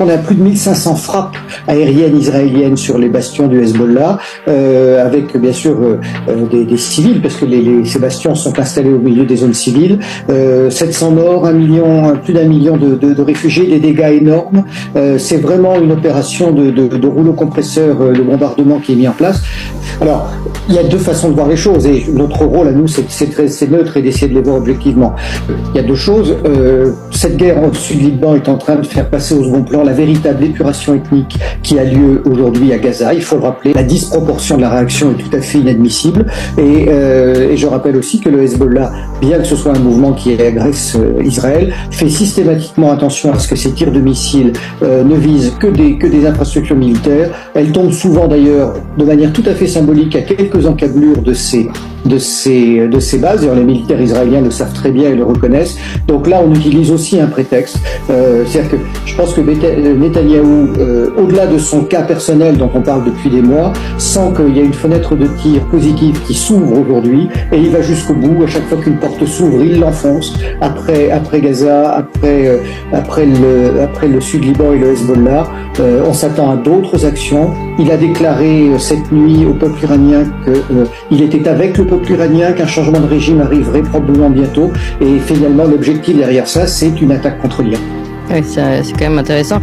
on est à plus de 1500 frappes aériennes israéliennes sur les bastions du Hezbollah, avec bien sûr des civils, parce que ces bastions sont installés au milieu des zones civiles. 700 morts, plus d'un million de réfugiés, des dégâts énormes. C'est vraiment une opération de rouleau compresseur, le bombardement qui est mis en place. Alors, il y a deux façons de voir les choses, et notre rôle à nous, c'est neutre et d'essayer de les voir objectivement. Il y a deux choses. Cette guerre au sud-Liban est en train de faire passer au second plan la véritable épuration ethnique qui a lieu aujourd'hui à Gaza. Il faut le rappeler, la disproportion de la réaction est tout à fait inadmissible. Et je rappelle aussi que le Hezbollah, bien que ce soit un mouvement qui agresse Israël, fait systématiquement attention à ce que ces tirs de missiles ne visent que des infrastructures militaires. Elles tombent souvent d'ailleurs de manière tout à fait symbolique à quelques encablures de ces bases. D'ailleurs, les militaires israéliens le savent très bien et le reconnaissent. Donc là, on utilise aussi un prétexte. C'est-à-dire que je pense que Netanyahou, au-delà de son cas personnel dont on parle depuis des mois, sent qu'il y a une fenêtre de tir positive qui s'ouvre aujourd'hui, et il va jusqu'au bout. À chaque fois qu'une porte s'ouvre, il l'enfonce. Après Gaza, après le Sud-Liban et le Hezbollah, on s'attend à d'autres actions. Il a déclaré cette nuit au peuple iranien qu'il était avec le peuple iranien, qu'un changement de régime arriverait probablement bientôt. Et finalement, l'objectif derrière ça, c'est une attaque contre l'Iran. Oui, c'est quand même intéressant.